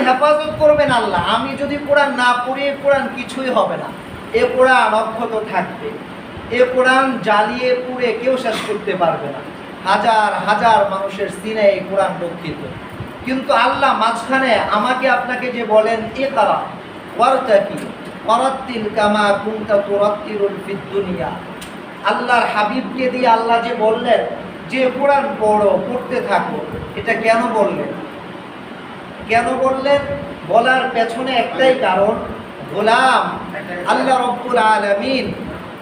হেফাজত করবেন আল্লাহ। আমি যদি কোরআন না পড়ি কোরআন কিছুই হবে না। এ কোরআন অক্ষত থাকবে। এ কোরআন জ্বালিয়ে পুড়ে কেউ শেষ করতে পারবে না। হাজার হাজার মানুষের সিনে এই কোরআন রক্ষিত। কিন্তু আল্লাহ মাঝখানে আমাকে আপনাকে যে বলেন ইকরা ওয়ারতাকি ওয়ারাত্তিল কামা কুনতা তুরাত্তিলুল ফিদ দুনিয়া, আল্লাহর হাবিবকে দিয়ে আল্লাহ যে বললেন যে কোরআন পড়ো, পড়তে থাকো, এটা কেন বললেন? কেন বললেন? বলার পেছনে একটাই কারণ, গোলাম আল্লাহ রব্বুল আলামিন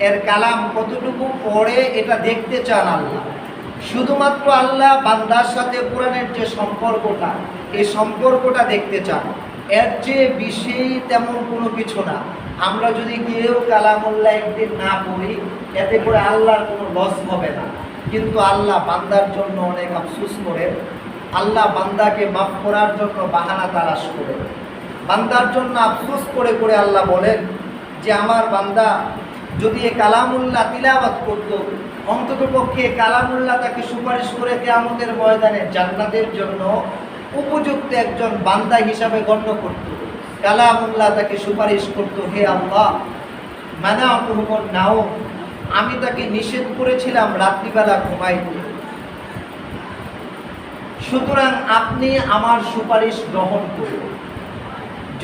এর কালাম কতটুকু পড়ে এটা দেখতে চান আল্লাহ। শুধুমাত্র আল্লাহ বান্দার সাথে কোরআনের যে সম্পর্কটা, এই সম্পর্কটা দেখতে চান। এর চেয়ে বেশি তেমন কোনো কিছু না। আমরা যদি কেউ কালামুল্লাহ একদিন না পড়ি, এতে করে আল্লাহর কোনো লস হবে না। কিন্তু আল্লাহ বান্দার জন্য অনেক আফসোস করেন। আল্লাহ বান্দাকে মাফ করার জন্য বাহানা তালাশ করে, বান্দার জন্য আফসোস করে করে আল্লাহ বলেন যে আমার বান্দা যদি এ কালামুল্লাহ তিলাওয়াত করত, অন্ততপক্ষে কালামুল্লাহ তাকে সুপারিশ করে কিয়ামতের ময়দানে জান্নাতের জন্য উপযুক্ত একজন বান্দা হিসাবে গণ্য করত। কালামুল্লাহ তাকে সুপারিশ করত, হে আল্লাহ মানাতুহুমুন নাওম, আমি তাকে নিষেধ করেছিলাম রাত্রিবেলা ঘুমাইতে, সুতরাং আপনি আমার সুপারিশ গ্রহণ করুন।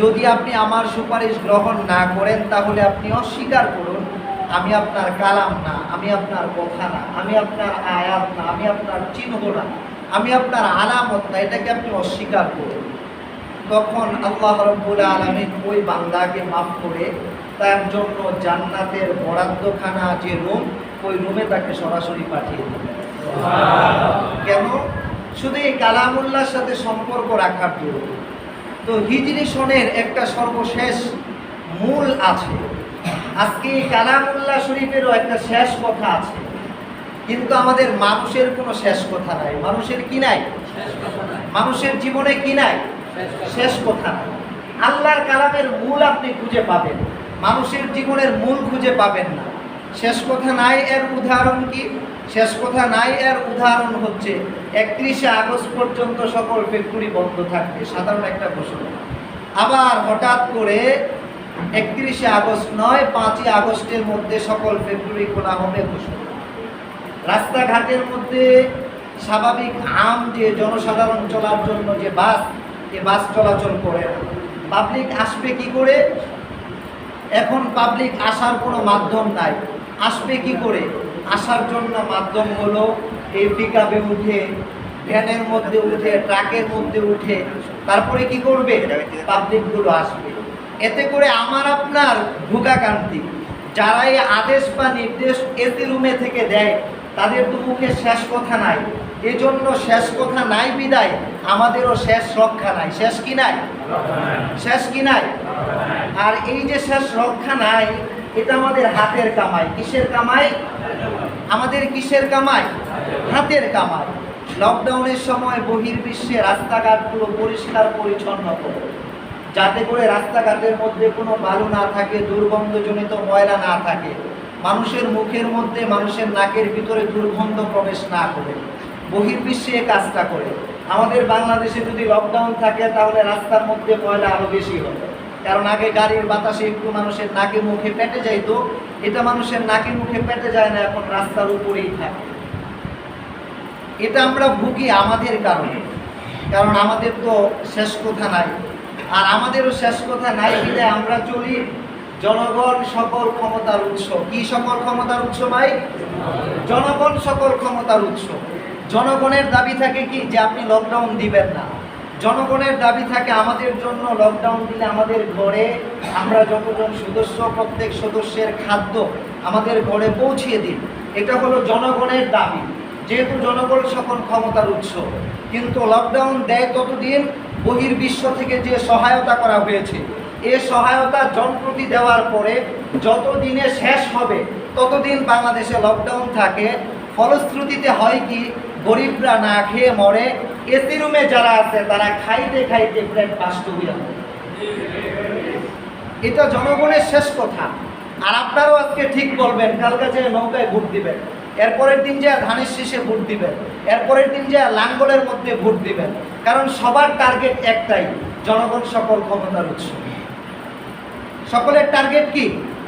যদি আপনি আমার সুপারিশ গ্রহণ না করেন তাহলে আপনি অস্বীকার করুন আমি আপনার কালাম না, আমি আপনার কথা না, আমি আপনার আয়াত না, আমি আপনার চিহ্ন না, আমি আপনার আলামত না, এটাকে আপনি অস্বীকার করুন। তখন আল্লাহ রাব্বুল আলামিন ওই বান্দাকে মাফ করে তার জন্য জান্নাতের বরাদ্দখানা যে রুম, ওই রুমে তাকে সরাসরি পাঠিয়ে দেবেন। কেন? শুধু এই কালামুল্লাহর সাথে সম্পর্ক রাখার জন্য। তো হিজরি সনের একটা সর্বশেষ মূল আছে। আজকে কালামুল্লাহ শরীফেরও একটা শেষ কথা আছে, কিন্তু আমাদের মানুষের কোনো শেষ কথা নাই। মানুষের কি নাই? মানুষের জীবনে কি নাই? শেষ কথা নাই। আল্লাহর কালামের মূল আপনি খুঁজে পাবেন, মানুষের জীবনের মূল খুঁজে পাবেন না। শেষ কথা নাই এর উদাহরণ কি? শেষ কথা নাই এর উদাহরণ হচ্ছে 31শে আগস্ট পর্যন্ত সকল ফ্যাক্টরি বন্ধ থাকবে, সাধারণ একটা ঘোষণা। আবার হঠাৎ করে 31শে আগস্ট নয়, 5ই আগস্টের মধ্যে সকল ফ্যাক্টরি খোলা হবে ঘোষণা। রাস্তাঘাটের মধ্যে স্বাভাবিক আম যে জনসাধারণ চলার জন্য যে বাস, এ বাস চলাচল করে না। পাবলিক আসবে কি করে? এখন পাবলিক আসার কোনো মাধ্যম নাই। আসবে কি করে? আসার জন্য মাধ্যম হলো এই পিকআপে উঠে, ভ্যানের মধ্যে উঠে, ট্রাকের মধ্যে উঠে, তারপরে কি করবে? পাবলিকগুলো আসবে। এতে করে আমার আপনার ভোগাকান্তি। যারা এই আদেশ বা নির্দেশ এসি রুমে থেকে দেয় তাদের তো মুখে শেষ কথা নাই। এজন্য শেষ কথা নাই বিদায় আমাদেরও শেষ রক্ষা নাই। শেষ কি নাই? শেষ কি নাই? আর এই যে শেষ রক্ষা নাই, এটা আমাদের হাতের কামাই। কিসের কামাই? আমাদের কিসের কামাই? হাতের কামাই। লকডাউনের সময় বহির্বিশ্বে রাস্তাঘাটগুলো পরিষ্কার পরিচ্ছন্ন করো, যাতে করে রাস্তাঘাটের মধ্যে কোনো বালু না থাকে, দুর্গন্ধজনিত ময়লা না থাকে, মানুষের মুখের মধ্যে, মানুষের নাকের ভিতরে দুর্গন্ধ প্রবেশ না করে। বহির্বিশ্বে এই কাজটা করে। আমাদের বাংলাদেশে যদি লকডাউন থাকে তাহলে রাস্তার মধ্যে ময়লা আরও বেশি হবে। কারণ আগে গাড়ির বাতাসে একটু মানুষের নাকে মুখে পেটে যাইতো, এটা মানুষের নাকে মুখে পেটে যায় না, এখন রাস্তার উপরেই থাকে। এটা আমরা ভুগি আমাদের কারণে, কারণ আমাদের তো শেষ কথা নাই। আর আমাদেরও শেষ কথা নাই বিধায় আমরা চলি জনগণ সকল ক্ষমতার উৎস। কি সকল ক্ষমতার উৎস ভাই? জনগণ সকল ক্ষমতার উৎস। জনগণের দাবি থাকে কি? যে আপনি লকডাউন দিবেন না। জনগণের দাবি থাকে আমাদের জন্য লকডাউন দিলে আমাদের ঘরে, আমরা যতজন সদস্য, প্রত্যেক সদস্যের খাদ্য আমাদের ঘরে পৌঁছিয়ে দিন। এটা হলো জনগণের দাবি, যেহেতু জনগণ সকল ক্ষমতার উৎস। কিন্তু লকডাউন দেয় ততদিন বহির্বিশ্ব থেকে যে সহায়তা করা হয়েছে, এ সহায়তা জনপ্রতি দেওয়ার পরে যতদিনে শেষ হবে ততদিন বাংলাদেশে লকডাউন থাকে। ফলশ্রুতিতে হয় কি? গরিবরা না খেয়ে মরে, এসি রুমে যারা আছে তারা খাইতে খাইতে প্রায় পাষ্ট হয়ে যায়। এটা জনগণের শেষ কথা। আর আপনারাও আজকে ঠিক বলবেন, কালকে যে নৌকায় ভোট দিবেন, এরপরের দিন যে ধানের শীষে ভোট দিবেন, এরপরের দিন যে লাঙ্গলের মধ্যে ভোট দিবেন। কারণ সবার টার্গেট একটাই, জনগণ সকল ক্ষমতার উৎস। সকলের টার্গেট কি?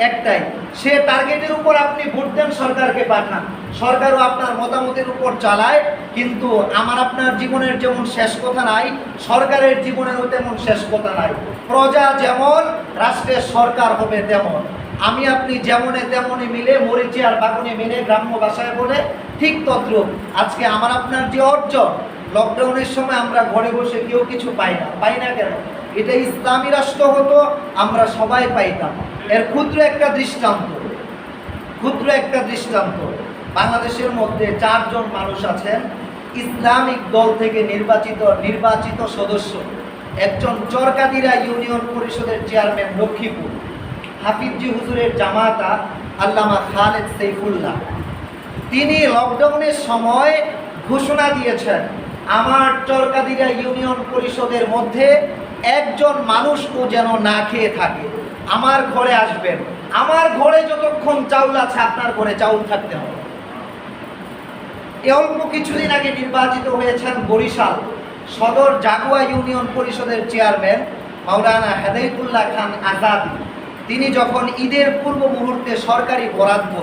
একটাই, সে টার্গেটের উপর আপনি ভোট দেন, সরকারকে পাঠান, সরকারও আপনার মতামতের উপর চালায়। কিন্তু আমার আপনার জীবনের যেমন শেষ কথা নাই, সরকারের জীবনেরও তেমন শেষ কথা নাই। প্রজা যেমন, রাষ্ট্রের সরকার হবে তেমন। আমি আপনি যেমনে তেমনই মিলে, মরিচি আর বাগুনে মিলে গ্রাম্য ভাষায় বলে, ঠিক তদ্রূপ আজকে আমার আপনার যে অর্জন, লকডাউনের সময় আমরা ঘরে বসে কেউ কিছু পাই না কেন? এটা ইসলামী রাষ্ট্র হতো, আমরা সবাই পাইতাম। এর ক্ষুদ্র একটা দৃষ্টান্ত, বাংলাদেশের মধ্যে 4 জন মানুষ আছেন ইসলামিক দল থেকে নির্বাচিত সদস্য। একজন চরকাদিরা ইউনিয়ন পরিষদের চেয়ারম্যান লক্ষ্মীপুর, হাফিজি হুজুরের জামাতা আল্লামা খালেদ সাইফুল্লাহ। তিনি লকডাউনের সময় ঘোষণা দিয়েছেন, আমার চরকাদিরা ইউনিয়ন পরিষদের মধ্যে একজন মানুষও যেন না খেয়ে থাকে, আমার ঘরে আসবেন, আমার ঘরে যতক্ষণ চাউল আছে আপনার ঘরে চাউল থাকতে হবে। অল্প কিছুদিন আগে নির্বাচিত হয়েছেন বরিশাল সদর জাগুয়া ইউনিয়ন পরিষদের চেয়ারম্যান মাওলানা হেদায়েতুল্লাহ খান আজাদি। তিনি যখন ঈদের পূর্ব মুহূর্তে সরকারি বরাদ্দ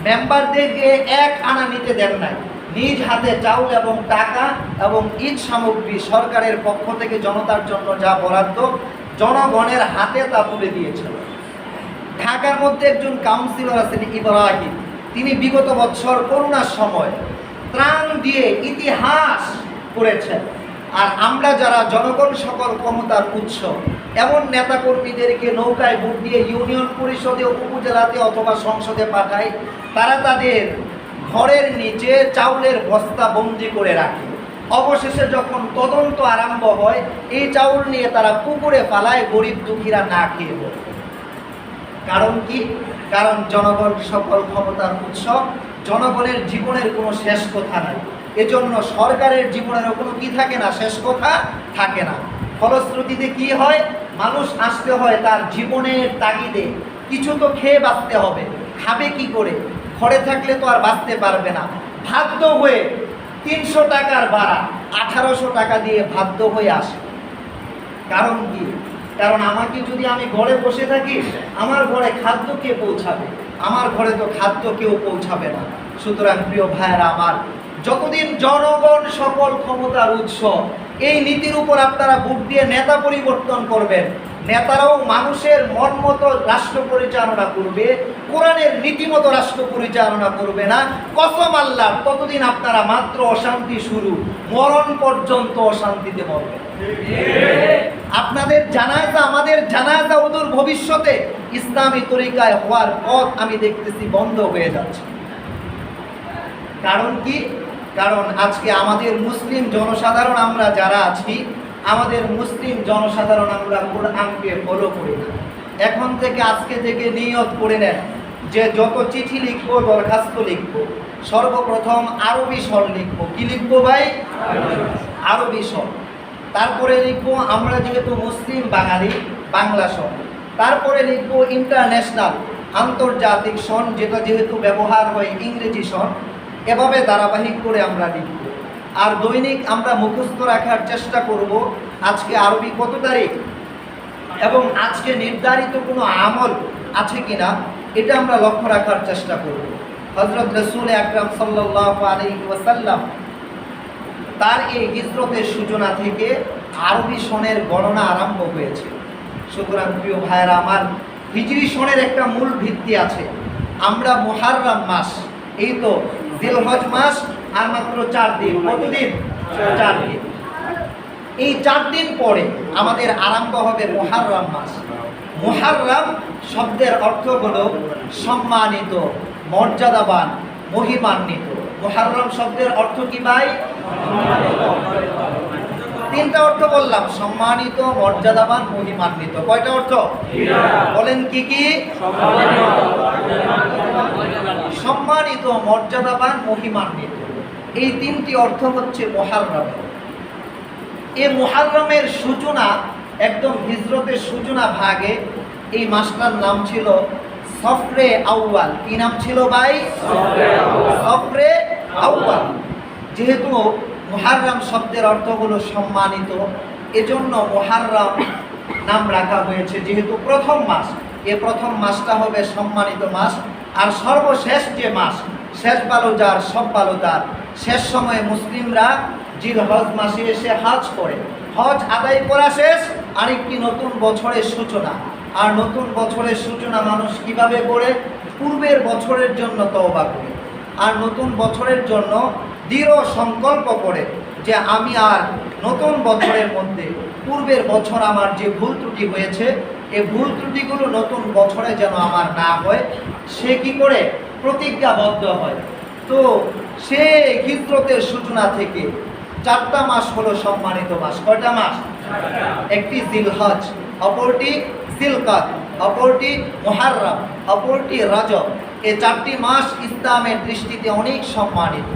মেম্বারদেরকে 1 আনা নিতে দেন নাই, নিজ হাতে চাউল এবং টাকা এবং ঈদ সামগ্রী সরকারের পক্ষ থেকে জনতার জন্য যা বরাদ্দ জনগণের হাতে তা তুলে দিয়েছিল। ঢাকার মধ্যে একজন কাউন্সিলর আছেন ইব্রাহিম, তিনি বিগত বছর করোনার সময় ত্রাণ দিয়ে ইতিহাস করেছেন। আর আমরা যারা জনগণ সকল ক্ষমতার উৎস, এমন নেতাকর্মীদেরকে নৌকায় ভোট দিয়ে ইউনিয়ন পরিষদে, উপজেলাতে অথবা সংসদে পাঠায়, তারা তাদের ঘরের নিচে চাউলের বস্তা বন্দি করে রাখে। অবশেষে যখন তদন্ত আরম্ভ হয়, এই চাউল নিয়ে তারা পুকুরে ফালায়, গরিব দুঃখীরা না খেয়ে বলে। কারণ কি? কারণ জনগণ সকল ক্ষমতার উৎস, জনগণের জীবনের কোনো শেষ কথা নাই। এজন্য সরকারের জীবনেরও কোনো কি থাকে না, শেষ কথা থাকে না। ফলশ্রুতিতে কি হয়? মানুষ আসতে হয় তার জীবনের তাগিদে, কিছু তো খেয়ে বাঁচতে হবে। খাবে কি করে? ঘরে থাকলে তো আর বাঁচতে পারবে না। বাধ্য হয়ে 300 টাকার ভাড়া 1800 টাকা দিয়ে বাধ্য হয়ে আসে। কারণ কি? কারণ আমি ঘরে বসে থাকি, আমার ঘরে খাদ্য কে পৌঁছাবে? আমার ঘরে তো খাদ্য কেউ পৌঁছাবে না। সুতরাং প্রিয় ভাইয়েরা আমার, যতদিন জনগণ সকল ক্ষমতার উৎস, এই নীতির উপর আপনারা ভোট দিয়ে নেতা পরিবর্তন করবেন, নেতারাও মানুষের মন মতো রাষ্ট্র পরিচালনা করবে, কোরআনের নীতিমতো রাষ্ট্র পরিচালনা করবে না, কসম আল্লাহ, ততদিন আপনারা মাত্র অশান্তি শুরু, মরণ পর্যন্ত অশান্তিতে মরবেন। আপনাদের জানাজা, আমাদের জানাজা ওদূর ভবিষ্যতে ইসলামী তরিকায় হওয়ার পথ আমি দেখতেছি বন্ধ হয়ে যাচ্ছে। কারণ কি? কারণ আজকে আমাদের মুসলিম জনসাধারণ আমরা যারা আছি, আমাদের মুসলিম জনসাধারণ আমরা কোরআনকে ফলো করি না। এখন থেকে আজকে থেকে নিয়ত করে নেন যে যত চিঠি লিখবো, দরখাস্ত লিখবো, সর্বপ্রথম আরবি স্বর লিখবো। কি লিখবো ভাই? আরবি স্বর। তারপরে লিখবো, আমরা যেহেতু মুসলিম বাঙালি, বাংলা স্বর। তারপরে লিখবো ইন্টারন্যাশনাল, আন্তর্জাতিক সন, যেটা যেহেতু ব্যবহার হয় ইংরেজি সন। এভাবে ধারাবাহিক করে আমরা লিখব। আর দৈনিক আমরা মুখস্থ রাখার চেষ্টা করব আজকে আরবি কত তারিখ এবং আজকে নির্ধারিত কোনো আমল আছে কিনা, এটা আমরা লক্ষ্য রাখার চেষ্টা করব। হযরত রাসূল আকরাম সাল্লাল্লাহু আলাইহি ওয়াসাল্লাম তার এই হিজরতের সূচনা থেকে আরবি সনের গণনা আরম্ভ হয়েছে। সুতরাং প্রিয় ভাইয়েরা আমার, হিজরি সনের একটা মূল ভিত্তি আছে। আমরা মুহররম মাস, এই তো জিলহজ মাস, আর মাত্র 4 দিন। কতদিন? 4 দিন। এই 4 দিন পরে আমাদের আরম্ভ হবে মুহররম মাস। মুহররম শব্দের অর্থ হলো সম্মানিত, মর্যাদাবান, মহিমান্বিত। মুহররম শব্দের অর্থ কি ভাই? 3টা অর্থ বললাম, সম্মানিত, মর্যাদাবান, মহিমান্বিত। কয়টা অর্থ বলেন? কি কি? সম্মানিত, মর্যাদাবান, মহিমান্বিত, এই 3টি অর্থ হচ্ছে মুহররম। এই মুহররমের সূচনা একদম হিজরতের সূচনা ভাগে এই মাসটার নাম ছিল সফরে আউয়াল। কি নাম ছিল ভাই? সফরে আউয়াল। যেহেতু মুহররম শব্দের অর্থ হলো সম্মানিত, এজন্য মুহাররম নাম রাখা হয়েছে, যেহেতু প্রথম মাস। এ প্রথম মাসটা হবে সম্মানিত মাস। আর সর্বশেষ যে মাস, শেষ ভালো যার সব ভালো তার, শেষ সময়ে মুসলিমরা জিলহজ মাসে এসে হজ করে। হজ আদায় করা শেষ, আরেকটি নতুন বছরের সূচনা। আর নতুন বছরের সূচনা মানুষ কিভাবে করে? পূর্বের বছরের জন্য তওবা করে, আর নতুন বছরের জন্য দৃঢ় সংকল্প করে যে আমি আর নতুন বছরের মধ্যে পূর্বের বছর আমার যে ভুল ত্রুটি হয়েছে, এই ভুল ত্রুটিগুলো নতুন বছরে যেন আমার না হয়, সে কি করে? প্রতিজ্ঞাবদ্ধ হয়। তো সে হিজরতের সূচনা থেকে 4টা মাস হলো সম্মানিত মাস। কয়টা মাস? একটি জিলহজ, অপরটি জিলকাদ, অপরটি মুহাররম, অপরটি রজব। এই 4টি মাস ইসলামের দৃষ্টিতে অনেক সম্মানিত।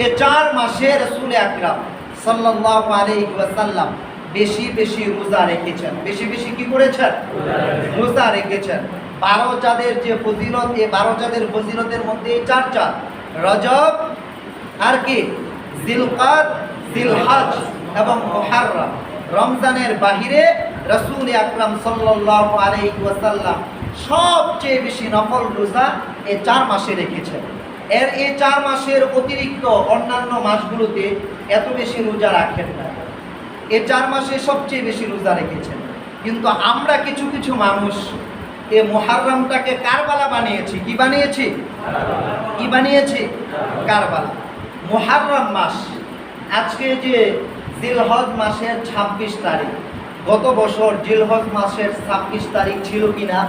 এই 4 মাসে রাসূল আকরাম সাল্লাল্লাহু আলাইহি ওয়াসাল্লাম বেশি বেশি রোজা রেখেছেন। বেশি বেশি কি করেছেন? রোজা রেখেছেন। 12 চাঁদের যে ফজিলত, এই 12 চাঁদের ফজিলতের মধ্যে এই 4 চাঁদ, রজব আর কি জিলকাদ, জিলহজ এবং মুহাররম। রমজানের বাহিরে রাসূল আকরাম সাল্লাল্লাহু আলাইহি ওয়াসাল্লাম সবচেয়ে বেশি নফল রোজা এই 4 মাসে রেখেছেন। এই 4 মাসের অতিরিক্ত অন্যান্য মাসগুলোতে এত বেশি রোজা রাখেন না। এই 4 মাসে সবচেয়ে বেশি রোজা রেখেছেন। কিন্তু আমরা কিছু কিছু মানুষ এই মুহাররমটাকে কারবালা বানিয়েছি। কি বানিয়েছি? কি বানিয়েছি? কারবালা। মুহাররম মাস, আজকে যে জিলহজ মাসের 26 তারিখ, গত বছর জিলহজ মাসের 26 তারিখ ছিল কিনা?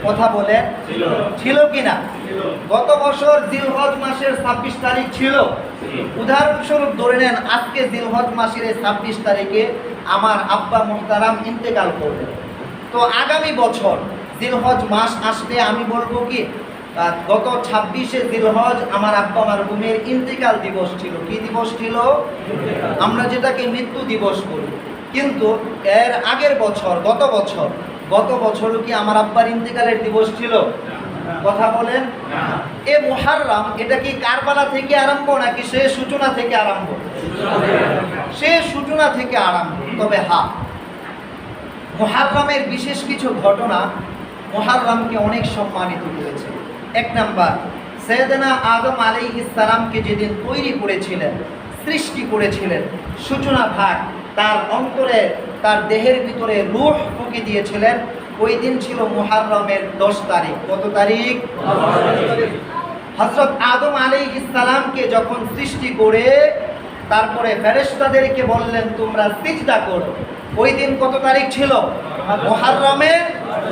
কথা বলে ছিল কিনা? গত বছর জিলহজ মাসের 26 তারিখ ছিল। উদাহরণস্বরূপ ধরে নেন, আজকে জিলহজ মাসের 26 তারিখে আমার আব্বা মুহতারাম ইন্তেকাল করবেন। তো আগামী বছর জিলহজ মাস আসলে আমি বলবো কি, গত 26শে জিলহজ আমার আব্বা মারহুমের ইন্তেকাল দিবস ছিল। কি দিবস ছিল? আমরা যেটাকে মৃত্যু দিবস বলি। কিন্তু এর আগের বছর, গত বছরও কি আমার আব্বার ইন্তেকালের দিবস ছিল? কথা বলেন। এ মুহাররম, এটা কি কারবালা থেকে আরম্ভ নাকি সে সূচনা থেকে আরম্ভ? সে সূচনা থেকে আরম্ভ। তবে হ্যাঁ, মুহাররমের বিশেষ কিছু ঘটনা মুহাররমকে অনেক সম্মানিত করেছে। 1 নাম্বার, সাইয়েদনা আদম আলাইহিস সালামকে যেদিন তৈরি করেছিলেন, সৃষ্টি করেছিলেন, সূচনা ভাগ, তার অন্তরে, তার দেহের ভিতরে রূহ ফুঁকে দিয়েছিলেন, ওই দিন ছিল মুহাররমের 10 তারিখ। কত তারিখ? হযরত আদম আলাইহিস সালামকে যখন সৃষ্টি করে তারপরে ফেরেশতাদেরকে বললেন তোমরা সিজদা করো, ওই দিন কত তারিখ ছিল? মুহাররমের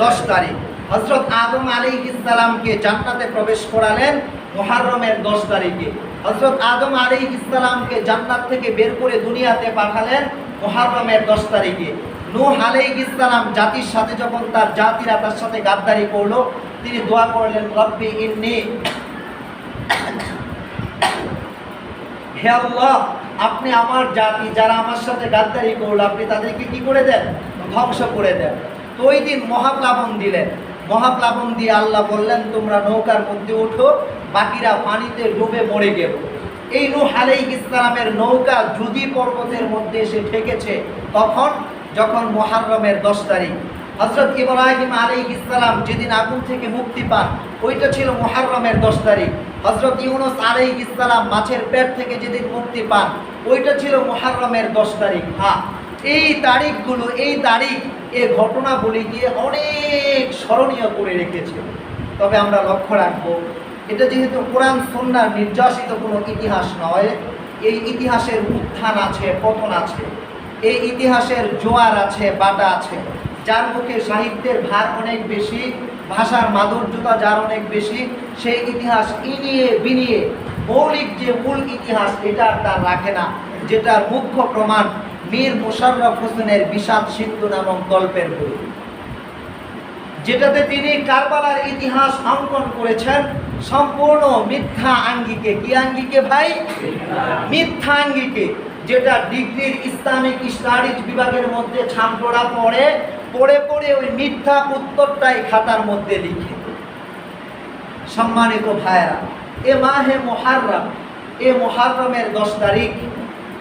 10 তারিখ। হযরত আদম আলাইহিস সালামকে জান্নাতে প্রবেশ করালেন মুহাররমের 10 তারিখে। হযরত আদম আলাইহিস সালামকে জান্নাত থেকে বের করে দুনিয়াতে পাঠালেন মুহাররমের 10 তারিখে। নূহ আলাইহিস সালাম জাতির সাথে যখন তার জাতিরা তার সাথে গাদ্দারি করলো, তিনি দোয়া করলেন, রব্বি ইন্নী, হে আল্লাহ, আপনি আমার জাতি যারা আমার সাথে গাদ্দারি করলো, আপনি তাদেরকে কি করে দেন? ধ্বংস করে দেন। তো ওই দিন মহাপ্লাবন দিলেন। মহাপ্লাবন দিয়ে আল্লাহ বললেন তোমরা নৌকার মধ্যে ওঠো, বাকিরা পানিতে ডুবে মরে গেল। এই নূহ আলাইহিস সালামের নৌকা জুদি পর্বতের মধ্যে এসে ঠেকেছে তখন, যখন মুহাররমের 10 তারিখ। হযরত ইব্রাহিম আলাইহিস সালাম যেদিন আগুন থেকে মুক্তি পান, ওইটা ছিল মুহাররমের 10 তারিখ। হযরত ইউনূস আলাইহিস সালাম মাছের পেট থেকে যেদিন মুক্তি পান, ওইটা ছিল মুহাররমের 10 তারিখ। হ্যাঁ, এই তারিখগুলো, এই তারিখ, এই ঘটনাগুলিকে অনেক স্মরণীয় করে রেখেছে। তবে আমরা লক্ষ্য রাখবো, এটা যেহেতু কোরআন সুন্নাহর নির্যাসিত কোনো ইতিহাস নয়, এই ইতিহাসের উত্থান আছে, পতন আছে, এই ইতিহাসের জোয়ার আছে, বাটা আছে। যার মুখে সাহিত্যের ভার অনেক বেশি, ভাষার মাধুর্যতা যার অনেক বেশি, সেই ইতিহাস ইনিয়ে বিনিয়ে মৌলিক যে মূল ইতিহাস এটা তার রাখে না, যেটার মুখ্য প্রমাণ মীর মোশাররফ হোসেনের বিষাদ সিন্ধু নামক গল্পের বই, যেটাতে তিনি কারবালার ইতিহাস অঙ্কন করেছেন সম্পূর্ণ মিথ্যা আঙ্গিকে। কি আঙ্গিকে ভাই? মিথ্যা আঙ্গিকে, যেটা ডিগ্রির ইসলামিক স্টাডিজ বিভাগের মধ্যে ছাত্ররা পড়ে ওই মিথ্যা উত্তরটাই খাতার মধ্যে লিখে। সম্মানিত ভাইয়েরা, এ মাহে মুহাররম, এ মুহাররমের 10 তারিখ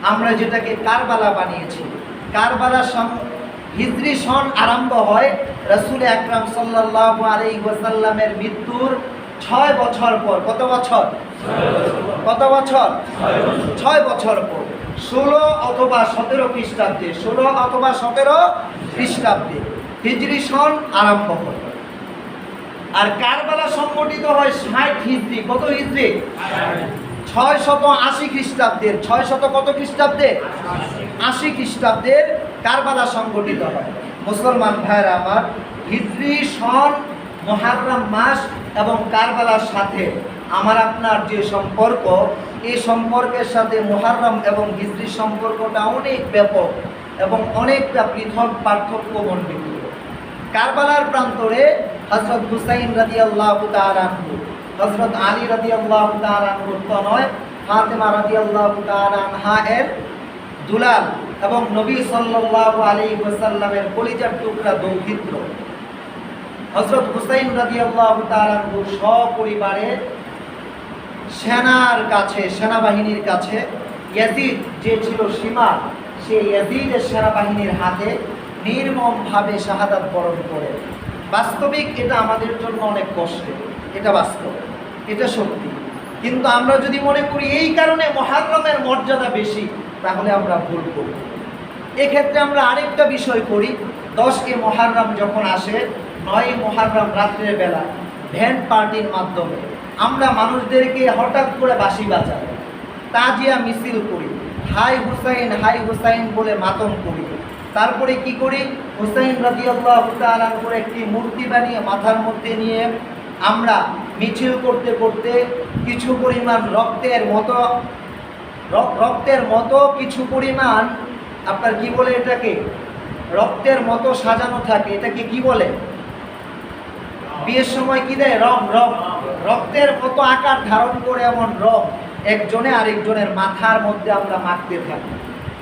আমরা যেটাকে কারবালা বানিয়েছি। কারবালা হিজরি সন আরম্ভ হয় রাসূল আকরাম সাল্লাল্লাহু আলাইহি ওয়াসাল্লামের মৃত্যুর 6 বছর পর। কত বছর? কত বছর? 6 বছর পর, 16 অথবা 17 খ্রিস্টাব্দে, 16 অথবা 17 খ্রিস্টাব্দে হিজরি সন আরম্ভ হয়। আর কারবালা সংগঠিত হয় 60 হিজরি। কত হিজরি? 680 খ্রিস্টাব্দের। 600 কত খ্রিস্টাব্দে? 80 খ্রিস্টাব্দের কারবালা সংগঠিত হয়। মুসলমান ভাইরা আমার, হিজরি সন, মুহররম মাস এবং কারবালার সাথে আমার আপনার যে সম্পর্ক, এই সম্পর্কের সাথে মুহররম এবং হিজরি সম্পর্কটা অনেক ব্যাপক এবং অনেকটা পৃথক পার্থক্য মণ্ডিত। কারবালার প্রান্তরে হযরত হুসাইন রাদিয়াল্লাহু তাআলা আনহু, হযরত আলী রাদিয়াল্লাহু তাআলা আনহু তনয়, ফাতেমা রাদিয়াল্লাহু তাআলা আনহা এর দুলাল এবং নবী সাল্লাল্লাহু আলাইহি ওয়াসাল্লামের কলিজার টুকরা দৌহিত্র হযরত হুসাইন রাদিয়াল্লাহু তাআলা আনহু সপরিবারে সেনার কাছে, সেনাবাহিনীর কাছে ইয়াজিদ যে ছিল সীমা, সেই ইয়াজিদের সেনাবাহিনীর হাতে নির্মমভাবে শাহাদাত বরণ করে। বাস্তবিক এটা আমাদের জন্য অনেক কষ্টের, এটা বাস্তব, এটা সত্যি। কিন্তু আমরা যদি মনে করি এই কারণে মুহররমের মর্যাদা বেশি, তাহলে আমরা ভুল করি। এক্ষেত্রে আমরা আরেকটা বিষয় করি, 10 মুহররম যখন আসে, 9 মুহররম রাত্রের বেলা ভ্যান পার্টির মাধ্যমে আমরা মানুষদেরকে হঠাৎ করে বাঁশি বাজাই, তাজিয়া মিছিল করি, হাই হুসাইন বলে মাতম করি। তারপরে কি করি? হুসাইন রাদিয়াল্লাহু তাআলা করে একটি মূর্তি বানিয়ে মাথার মধ্যে নিয়ে আমরা মিছিল করতে করতে কিছু পরিমাণ রক্তের মতো কিছু পরিমাণ, আপনার কি বলে এটাকে, রক্তের মতো সাজানো থাকে, এটাকে কি বলে? বিয়ের সময় কি দেয়? রং। রক্তের মতো আকার ধারণ করে এমন রং একজনে আরেকজনের মাথার মধ্যে আমরা মাখতে থাকি।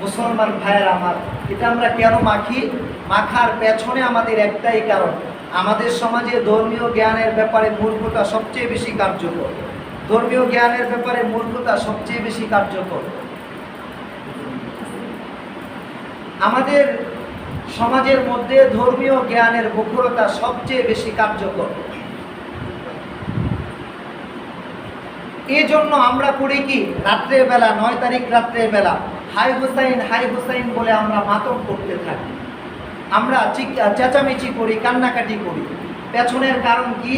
মুসলমান ভাইয়ের আমার, এটা আমরা কেন মাখি? মাখার পেছনে আমাদের একটাই কারণ, আমাদের সমাজে ধর্মীয় জ্ঞানের ব্যাপারে মূর্খতা সবচেয়ে বেশি কার্যকর। ধর্মীয় জ্ঞানের ব্যাপারে মূর্খতা সবচেয়ে বেশি কার্যকর। আমাদের সমাজের মধ্যে ধর্মীয় জ্ঞানের মুখরতা সবচেয়ে বেশি কার্যকর। এই জন্য আমরা করি কি, রাত্রের বেলা, 9 তারিখ রাত্রের বেলা হাই হুসাইন বলে আমরা মাতম করতে থাকি, আমরা চেঁচামেচি করি, কান্নাকাটি করি। পেছনের কারণ কি?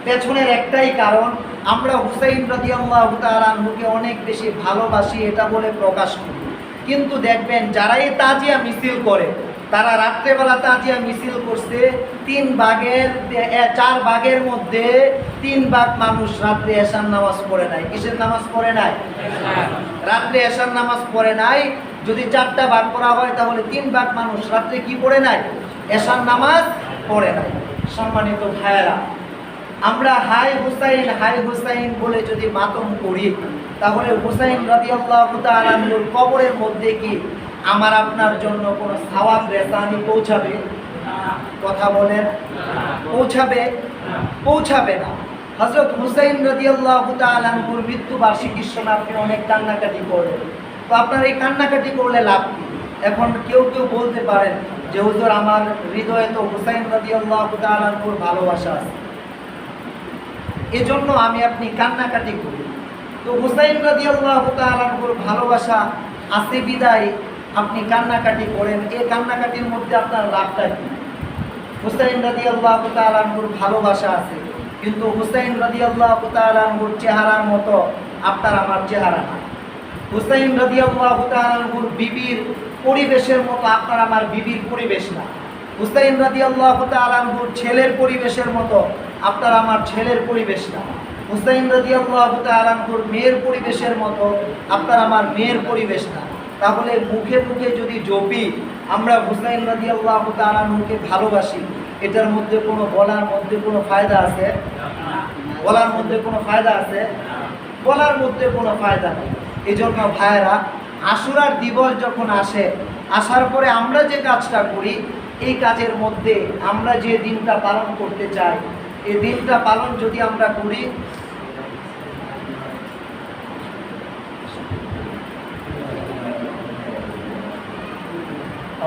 পেছনের একটাই কারণ, আমরা হুসাইন রাদিয়াল্লাহু তাআলা আনহুকে অনেক বেশি ভালোবাসি, এটা বলে প্রকাশ করি। কিন্তু দেখবেন যারা এই তাজিয়া মিছিল করে, তারা রাত্রেবেলা তাজিয়া মিছিল করছে, 4 ভাগের মধ্যে 3 ভাগ মানুষ রাত্রে এশার নামাজ পড়ে নাই। কিসের নামাজ পড়ে নাই? রাত্রে এশার নামাজ পড়ে নাই। যদি 4টা ভাগ করা হয়, তাহলে 3 ভাগ মানুষ রাত্রে কি পড়ে নাই? এশার নামাজ পড়ে নাই। সম্মানিত ভাইয়েরা, আমরা হাই হুসাইন বলে যদি মাতম করি, তাহলে হুসাইন রাদিয়াল্লাহু তাআলা আনহুর কবরের মধ্যে কি আমার আপনার জন্য কোনো সওয়াব রেসানি পৌঁছাবে? কথা বলেন, পৌঁছাবে না। হযরত হুসাইন রাদিয়াল্লাহু তাআলা আনহুর মৃত্যুবার্ষিকীর সময় আপনি অনেক কান্নাকাটি করলেন, তো আপনার এই কান্নাকাটি করলে লাভ কি? এখন কেউ বলতে পারেন যে হুজুর, আমার হৃদয়ে তো হুসাইন রাদিয়াল্লাহু তাআলা আনহুর ভালোবাসা আছে, এজন্য আমি আপনি কান্নাকাটি করি। তো হুসাইন রাদিয়াল্লাহু তাআলা আনহুর ভালোবাসা আছে বিদায় আপনি কান্নাকাটি করেন, এই কান্নাকাটির মধ্যে আপনার লাভটা কি? হুসাইন রাদিয়াল্লাহু তাআলা আনহুর ভালোবাসা আছে, কিন্তু হুসাইন রাদিয়াল্লাহু তাআলা আনহুর চেহারার মতো আপনার আমার চেহারা না। হুসাইন রাদিয়াল্লাহু তাআলা আনহুর বিবির পরিবেশের মতো আপনার আমার বিবির পরিবেশ না। হুসাইন রাদিয়াল্লাহু তাআলা আনহুর ছেলের পরিবেশের মতো আপনার আমার ছেলের পরিবেশ না। হুসাইন রাদিয়াল্লাহু তাআলা আনহুর মেয়ের পরিবেশের মতো আপনার আমার মেয়ের পরিবেশ না। তাহলে মুখে মুখে যদি জপি আমরা হুসাইন রাদিয়াল্লাহু তাআলা আনহুকে ভালোবাসি, এটার মধ্যে বলার মধ্যে কোনো ফায়দা আছে? বলার মধ্যে কোনো ফায়দা আছে? বলার মধ্যে কোনো ফায়দা নেই। এই জন্য ভাইয়েরা, আশুরার দিবস যখন আসে, আসার পরে আমরা যে কাজটা করি, এই কাজের মধ্যে আমরা যে দিনটা পালন করতে চাই, এই দিনটা পালন যদি আমরা করি,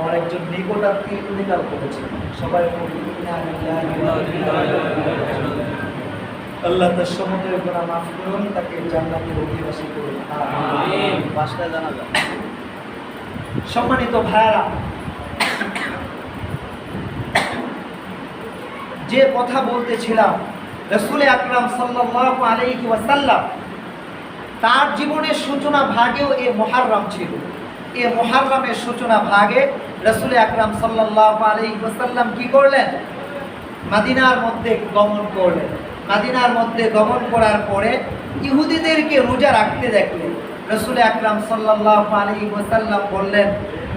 আমার একজন নিকটাত্মীয় ইন্তেকাল করেছে। সবাই আল্লাহ তার সমুদ্রের গুনাহ মাফ করুন, তাকে জান্নাতের অধিবাসী করুন। আমিন। পাঁচটায় জানাজা। সম্মানিত ভাইরা, যে কথা বলতেছিলাম, রাসূল আকরাম সাল্লাল্লাহু আলাইহি ওয়াসাল্লাম তার জীবনের সূচনা ভাগেও এ মুহররম ছিল। এ মুহররমের সূচনা ভাগে রাসূল আকরাম সাল্লাল্লাহু আলাইহি ওয়াসাল্লাম কি করলেন? মদিনার মধ্যে গমন করলেন। মদিনার মধ্যে গমন করার পরে ইহুদিদেরকে রোজা রাখতে দেখলেন। রাসূল আকরাম সাল্লাল্লাহু আলাইহি ওয়াসাল্লাম বললেন,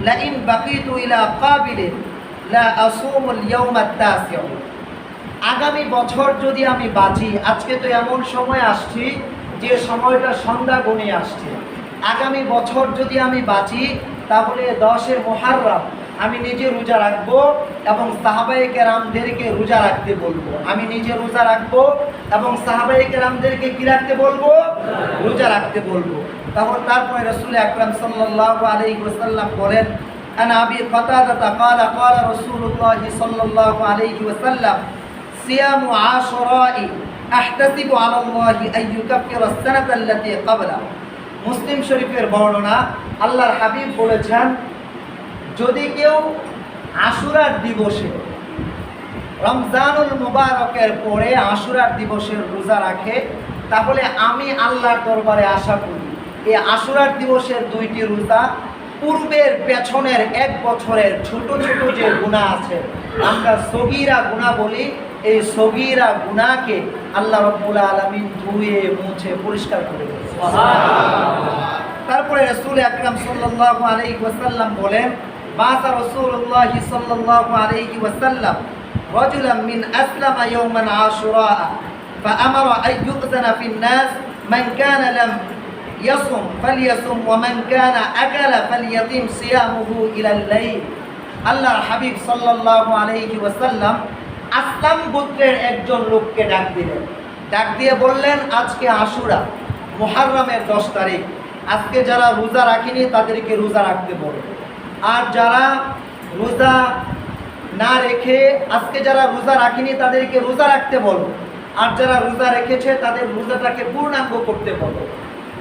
লা ইন বাকিতু ইলা কাবিলিন লা আসুমুল ইয়াউমাত তাসিউ। আগামী বছর যদি আমি বাঁচি, আজকে তো এমন সময় আসছি যে সময়টা সন্ধ্যা গণিয়ে আসছে, আগামী বছর যদি আমি বাঁচি তাহলে 10 মুহররম আমি নিজে রোজা রাখবো এবং সাহাবায়ে কেরামদেরকে রোজা রাখতে বলবো। আমি নিজে রোজা রাখবো এবং সাহাবায়ে কেরামদেরকে কি রাখতে বলবো? রোজা রাখতে বলবো। তারপরে রাসূল আকরাম সাল্লাল্লাহু আলাইহি ওয়াসাল্লাম বলেন, আনা আবি কাতাদা ক্বালা ক্বালা রাসূলুল্লাহ সাল্লাল্লাহু আলাইহি ওয়াসাল্লাম সিয়ামু আশুরা'i আহতাসিবু আলা আল্লাহি আন ইউকাফিরা আস-সানাতা আল্লাতী ক্বাবলা। মুসলিম শরীফের বর্ণনা, আল্লাহর হাবিব বলেছেন, যদি কেউ আশুরার দিবসে, রমজানুল মুবারকের পরে আশুরার দিবসের রোজা রাখে, তাহলে আমি আল্লাহর দরবারে আশা করি এই আশুরার দিবসের 2টি রোজা পূর্বের পেছনের 1 বছরের ছোট ছোট যে গুনাহ আছে, আমরা সগীরা গুনাহ বলি, এই সগীরা গুনাহকে আল্লাহ রাব্বুল আলামিন ধুয়ে মুছে পরিষ্কার করে দেন। সুবহানাল্লাহ। তারপরে রাসূল আকরাম সাল্লাল্লাহু আলাইহি ওয়াসাল্লাম বলেন, বাসা রাসূলুল্লাহ সাল্লাল্লাহু আলাইহি ওয়াসাল্লাম রাজুলান মিন আসলামা ইয়াওমান আশুরা ফাআমারা আন ইউযানা ফিন নাস মান কানা লাম ইয়াসুম ফালইয়াসুম ওয়া মান কানা আকালা ফালইয়াতিম সিয়ামুহু ইলাল লাইল। আল্লাহর হাবিব সাল্লাল্লাহু আলাইহি ওয়াসাল্লাম আসলাম গোত্রের একজন লোককে ডাক দিলেন। ডাক দিয়ে বললেন, আজকে আশুরা, মুহররমের 10 তারিখ, আজকে যারা রোজা রাখেনি তাদেরকে রোজা রাখতে বলো। আর যারা রোজা না রেখে, আজকে যারা রোজা রাখেনি তাদেরকে রোজা রাখতে বলো। আর যারা রোজা রেখেছে তাদের রোজাটাকে পূর্ণাঙ্গ করতে বলো।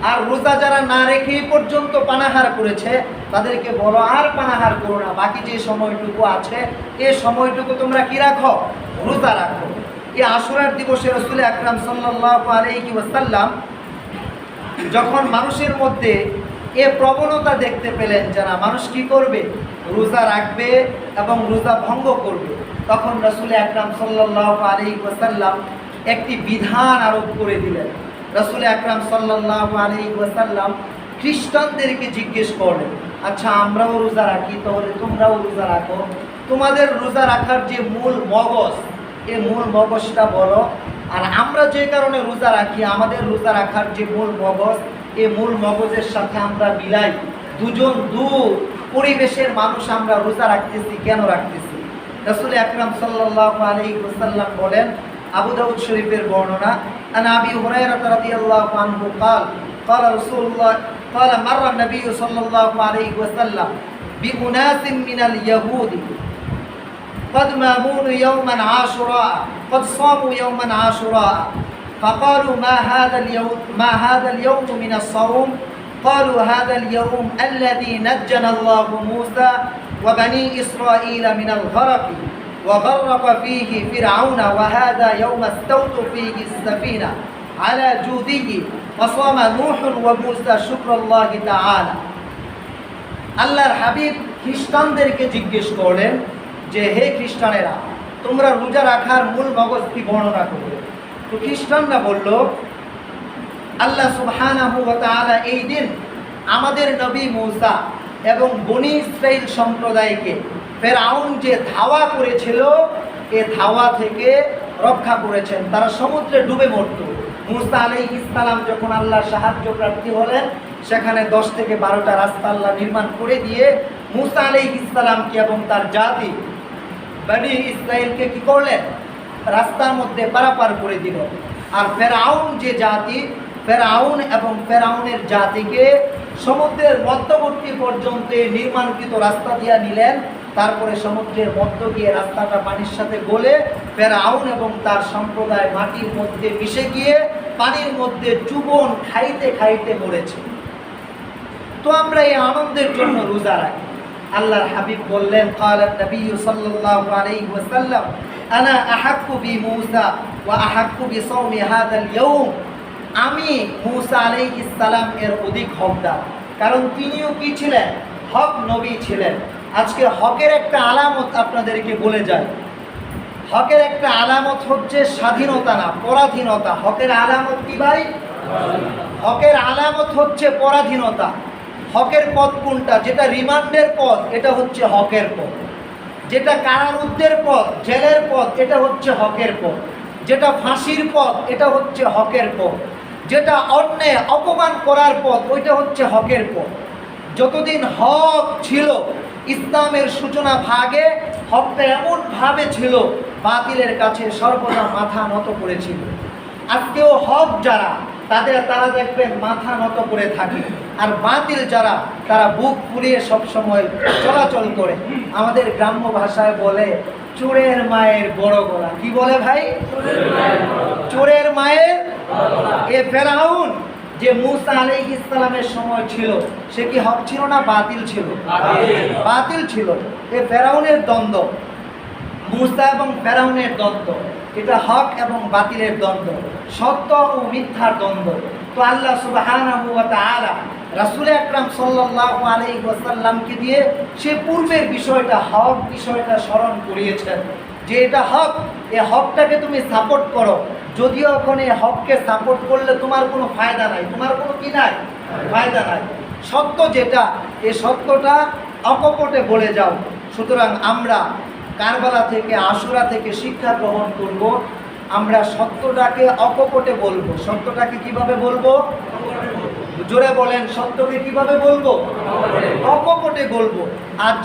আর রোজা যারা না রেখে পর্যন্ত পানাহার করেছে তাদেরকে বলো আর পানাহার করো না, বাকি যে সময়টুকু আছে এই সময়টুকু তোমরা কি রাখো? রোজা রাখো। এই আশুরার দিবসে রাসূল আকরাম সাল্লাল্লাহু আলাইহি ওয়াসাল্লাম যখন মানুষের মধ্যে এ প্রবণতা দেখতে পেলেন যে না, মানুষ কি করবে? রোজা রাখবে এবং রোজা ভঙ্গ করবে, তখন রাসূল আকরাম সাল্লাল্লাহু আলাইহি ওয়াসাল্লাম একটি বিধান আরোপ করে দিলেন। রাসূল আকরাম সাল্লাল্লাহু আলাইহি ওয়াসাল্লাম খ্রিস্টানদেরকে জিজ্ঞেস করলেন, আচ্ছা আমরাও রোজা রাখি, তাহলে তোমরাও রোজা রাখো, তোমাদের রোজা রাখার যে মূল মগজ, এই মূল মগজটা বলো। আর আমরা যে কারণে রোজা রাখি, আমাদের রোজা রাখার যে মূল মগজ, এই মূল মগজের সাথে আমরা মিলাই দুজন দু পরিবেশের মানুষ আমরা রোজা রাখতেছি, কেন রাখতেছি? রাসূল আকরাম সাল্লাল্লাহু আলাইহি ওয়াসাল্লাম বলেন, আবু দাউদ শরীফের বর্ণনা, আন আবি হুরায়রা রাদিয়াল্লাহু আনহু قال قال رسول الله قال مر النبي صلى الله عليه وسلم بأناس من اليهود قد مامون يوما عاشوراء قد صاموا يوما عاشوراء فقالوا ما هذا اليوم من الصوم قالوا هذا اليوم الذي نجنا الله موسى وبني إسرائيل من الغرق وغرق فيه فرعون وهذا يوم استوت فيه السفينة على جوده وصام نوح وموسى شكر الله تعالى। আল্লাহর হাবিব খ্রিস্টানদেরকে জিজ্ঞেস করলেন যে, হে খ্রিস্টানেরা, তোমরা রোজা রাখার মূল মগজ কি বর্ণনা করবে? তো খ্রিস্টানরা বলল, আল্লাহ সুবহানাহু ওয়া তাআলা এই দিন আমাদের নবী মূসা এবং বনী ইসরাইল সম্প্রদায়কে ফেরাউন যে ধাওয়া করেছিল, এ ধাওয়া থেকে রক্ষা করেছেন। তারা সমুদ্রে ডুবে মরত। মূসা আলাইহিস সালাম যখন আল্লাহর সাহায্য প্রার্থী হলেন, সেখানে 10 থেকে 12টা রাস্তা আল্লাহ নির্মাণ করে দিয়ে মূসা আলাইহিস সালামকে এবং তার জাতি বনী ইসরাইলকে কি করলেন? রাস্তার মধ্যে পারাপার করে দিলেন। আর ফেরাউন যে জাতি, ফেরাউন এবং ফেরাউনের জাতিকে সমুদ্রের মধ্যবর্তী পর্যন্ত নির্মাণকৃত রাস্তা দিয়া নিলেন তারপরে সমুদ্রের মধ্য গিয়ে রাস্তাটা পানির সাথে গলে ফেরাউন এবং তার সম্প্রদায় মাটির মধ্যে মিশে গিয়ে পানির মধ্যে চুবন খাইতে খাইতে মরেছে। তো আমরা এই আনন্দের জন্য রোজা রাখি। আল্লাহর হাবিব বললেন, ক্বালান নবী সাল্লাল্লাহু আলাইহি ওয়াসাল্লাম, আনা আহাক্কু বিমূসা ওয়া আহাক্কু বিসাওমি হাযাল ইয়াওম। আমি মূসা আলাইহিস সালাম এর অধিক হকদার, কারণ তিনিও কি ছিলেন? হক নবী ছিলেন। আজকে হকের একটা আলামত আপনাদেরকে বলে যায়। হকের একটা আলামত হচ্ছে স্বাধীনতা না, পরাধীনতা। হকের আলামত কি ভাই? হকের আলামত হচ্ছে পরাধীনতা। হকের পথ কোনটা? যেটা রিমান্ডের পথ, এটা হচ্ছে হকের পথ। যেটা কারারুদ্ধের পথ, জেলের পথ, এটা হচ্ছে হকের পথ। যেটা ফাঁসির পথ, এটা হচ্ছে হকের পথ। যেটা অন্যায় অপমান করার পথ, ওইটা হচ্ছে হকের পথ। যতদিন হক ছিল, ইসলামের সূচনা ভাগে হকটা এমনভাবে ছিল, বাতিলের কাছে সর্বদা মাথা নত করেছিল। আজকেও হক যারা, তারা দেখবেন মাথা নত করে থাকে, আর বাতিল যারা, তারা বুক ফুলিয়ে সবসময় চলাচল করে। আমাদের গ্রাম্য ভাষায় বলে, চোরের মায়ের বড় গলা। কি বলে ভাই? চোরের মায়ের। এ ফেরাউন যে মূসা আলাইহিস সালামের সময় ছিল, সে কি হক ছিল না বাতিল ছিল? বাতিল ছিল। এ ফেরাউনের দ্বন্দ্ব, মূসা এবং ফেরাউনের দ্বন্দ্ব, এটা হক এবং বাতিলের দ্বন্দ্ব, সত্য ও মিথ্যার দ্বন্দ্ব। তো আল্লাহ সুবহানাহু ওয়া তাআলা রাসূল আকরাম সাল্লাল্লাহু আলাইহি ওয়াসাল্লামকে দিয়ে সে পূর্বের বিষয়টা, হক বিষয়টা স্মরণ করিয়েছেন যে এটা হক, এই হকটাকে তুমি সাপোর্ট করো। যদিও এখন এই হককে সাপোর্ট করলে তোমার কোনো ফায়দা নাই, তোমার কোনো কি নাই, ফায়দা নাই। সত্য যেটা, এই সত্যটা অকপটে বলে যাও। সুতরাং আমরা কারবালা থেকে, আশুরা থেকে শিক্ষা গ্রহণ করব। আমরা সত্যটাকে অকপটে বলবো। সত্যটাকে কিভাবে বলবো? জোরে বলেন, সত্যকে কিভাবে বলবো? অকপটে বলবো। আজ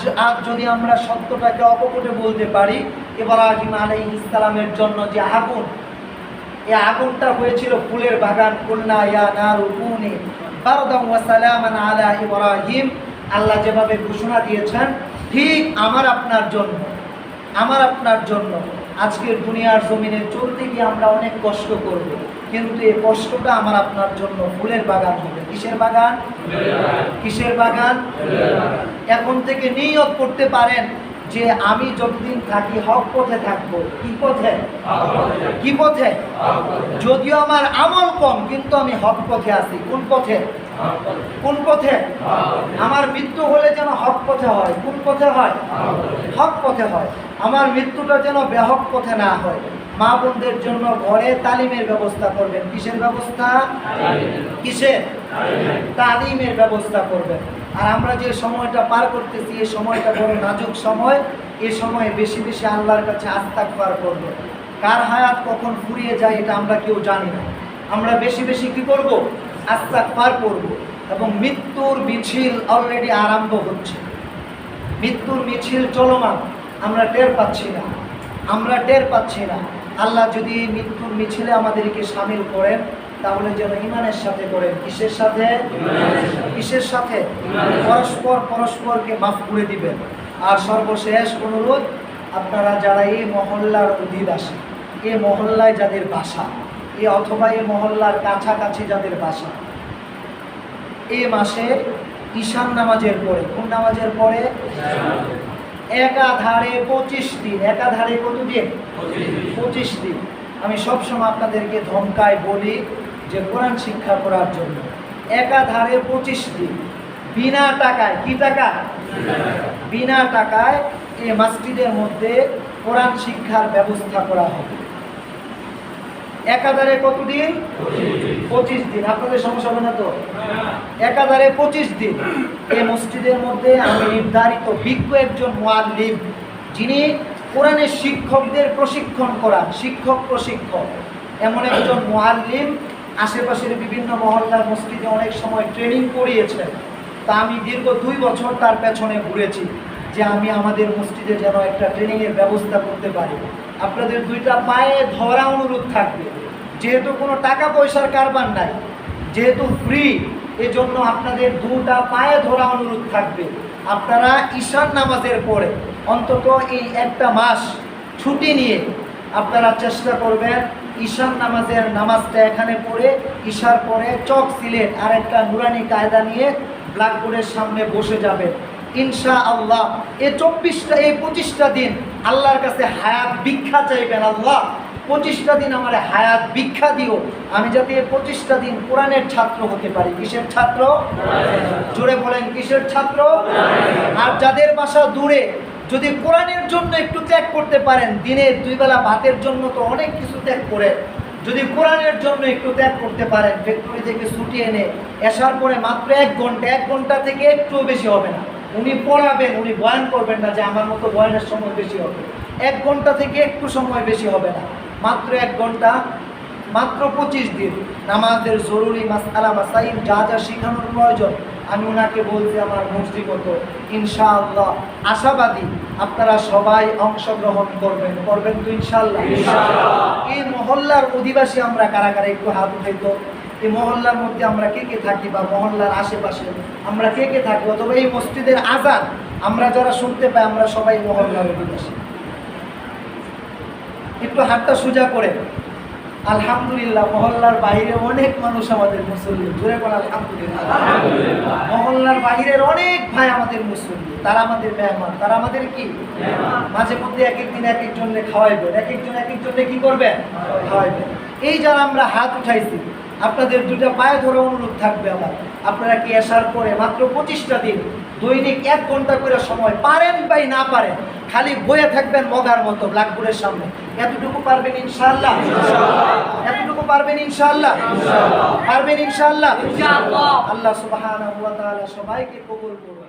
যদি আমরা সত্যটাকে অকপটে বলতে পারি, ইব্রাহিম আলাইহিস সালামের জন্য যে আগুন, এই আগুনটা হয়েছিল ফুলের বাগান। কুলনা ইয়া নারু কুনি বারদান ওয়া সালামান আলা ইব্রাহিম। আল্লাহ যেভাবে ঘোষণা দিয়েছেন, ঠিক আমার আপনার জন্য আজকের দুনিয়ার জমিনে চলতে গিয়ে আমরা অনেক কষ্ট করব, কিন্তু এই কষ্টটা আমার আপনার জন্য ফুলের বাগান হবে। কিসের বাগান? কিসের বাগান? এখন থেকে নিয়ত করতে পারেন যে আমি যতদিন থাকি হক পথে থাকবো। কি পথে? কি পথে? যদিও আমার আমল কম, কিন্তু আমি হক পথে আছি। কোন পথে? কোন পথে? আমার মৃত্যু হলে যেন হক পথে হয়। কোন পথে হয়? হক পথে হয়। আমার মৃত্যুটা যেন বেহক পথে না হয়। মা বোনদের জন্য ঘরে তালিমের ব্যবস্থা করবেন। কিসের ব্যবস্থা? কিসের? তালিমের ব্যবস্থা করবেন। আর আমরা যে সময়টা পার করতেছি, এই সময়টা বড় নাজুক সময়। এই সময়ে বেশি বেশি আল্লাহর কাছে ইস্তিগফার করব। কার হায়াত কখন ফুরিয়ে যায় এটা আমরা কেউ জানি না। আমরা বেশি বেশি কি করব? ইস্তিগফার করব। এবং মৃত্যুর মিছিল অলরেডি আরম্ভ হচ্ছে। মৃত্যুর মিছিল চলমান, আমরা টের পাচ্ছি না। আল্লাহ যদি মৃত্যুর মিছিলে আমাদেরকে শামিল করেন, তাহলে যেন ঈমানের সাথে করেন। কিসের সাথে? কিসের সাথে? পরস্পরকে মাফ করে দিবেন। আর সর্বশেষ অনুরোধ, আপনারা যারা এই মহল্লার অধিবাসী, এই মহল্লায় যাদের বাসা, অথবা এই মহল্লার কাছাকাছি যাদের বাসা, এই মাসে ঈশান নামাজের পরে, কোন নামাজের পরে? একাধারে 25 দিন। একাধারে কত দিন? 25 দিন। আমি সবসময় আপনাদেরকে ধমকায় বলি যে কোরআন শিক্ষা করার জন্য একাধারে 25 দিন বিনা টাকায়। কি টাকা? বিনা টাকায় এই মসজিদের মধ্যে কোরআন শিক্ষার ব্যবস্থা করা হবে। একাধারে কত দিন? 25 দিন। আপনাদের সমস্যা হবে না তো? একাধারে 25 দিন এই মসজিদের মধ্যে আমি নির্ধারিত বিজ্ঞ একজন মুআল্লিম, যিনি কোরআনের শিক্ষকদের প্রশিক্ষণ করান, শিক্ষক প্রশিক্ষক, এমন একজন মুআল্লিম আশেপাশের বিভিন্ন মহল্লার মসজিদে অনেক সময় ট্রেনিং করিয়েছেন। তা আমি দীর্ঘ 2 বছর তার পেছনে ঘুরেছি যে আমি আমাদের মসজিদে যেন একটা ট্রেনিংয়ের ব্যবস্থা করতে পারি। আপনাদের 2টা পায়ে ধরা অনুরোধ থাকবে, যেহেতু কোনো টাকা পয়সার কারবার নাই, যেহেতু ফ্রি, এজন্য আপনাদের 2টা পায়ে ধরা অনুরোধ থাকবে। আপনারা ঈশান নামাজের পরে অন্তত এই একটা মাস ছুটি নিয়ে আপনারা চেষ্টা করবেন ঈশান নামাজটা এখানে পড়ে, ঈশার পরে চক সিলেট আর একটা নুরানি কায়দা নিয়ে ব্ল্যাকবোর্ডের সামনে বসে যাবেন ইনশাআল্লাহ। এই 25টা দিন আল্লাহর কাছে হায়াত ভিক্ষা চাইবেন, আল্লাহ 25টা দিন আমার হায়াত ভিক্ষা দিও, আমি যাতে এই 25টা দিন কোরআনের ছাত্র হতে পারি। কিসের ছাত্র? জোরে বলেন, কিসের ছাত্র? আর যাদের বাসা দূরে, যদি কোরআনের জন্য একটু ত্যাগ করতে পারেন, দিনে 2 বেলা ভাতের জন্য তো অনেক কিছু ত্যাগ করে, যদি কোরআনের জন্য একটু ত্যাগ করতে পারেন, ফ্যাক্টরি থেকে ছুটি এনে আসার পরে মাত্র 1 ঘন্টা থেকে একটুও বেশি হবে না, উনি পড়াবেন, উনি বয়ান করবেন না যে আমার মতো বয়ানের সময় বেশি হবে, 1 ঘন্টা থেকে একটু সময় বেশি হবে না, মাত্র 1 ঘন্টা, মাত্র 25 দিন নামাজের জরুরি মাসআলা মাসাইল যা যা শেখানোর প্রয়োজন আমি ওনাকে বলছি আমার মসজিদগত। ইনশাআল্লাহ আশাবাদী আপনারা সবাই অংশগ্রহণ করবেন তো ইনশাআল্লাহ। এই মহল্লার অধিবাসী আমরা কারা কারা একটু হাত উঠাইতো, এই মহল্লার মধ্যে আমরা কে কে থাকি বা মহল্লার আশেপাশে আমরা কে কে থাকি, অথবা এই মসজিদের আজান আমরা যারা শুনতে পাই আমরা সবাই মহল্লার অধিবাসী। একটু হাতটা সোজা করে। আলহামদুলিল্লাহ, মহল্লার বাইরে অনেক মানুষ আমাদের মুসল্লি, জোরে বল আলহামদুলিল্লাহ। মহল্লার বাইরের অনেক ভাই আমাদের মুসল্লি, তারা আমাদের মেহমান, তারা আমাদের কি মাঝে মধ্যে এক একদিন এক একজনকে খাওয়াইবেন, এক একজনকে কি করবেন, খাওয়াইবেন। এই যারা আমরা হাত উঠাইছি আপনাদের 2টা পায়ে ধরে অনুরোধ থাকবে আমার, আপনারা কি আসার পরে মাত্র 25টা দিন দৈনিক 1 ঘন্টা করে সময় পারেন বা না পারেন খালি বয়ে থাকবেন মগার মতো ব্ল্যাকবোর্ডের সামনে, এতটুকু পারবেন ইনশাআল্লাহ? এতটুকু পারবেন ইনশাআল্লাহ? পারবেন ইনশাআল্লাহ? আল্লাহ সুবহানাহু ওয়া তাআলা সবাইকে কবুল করুন।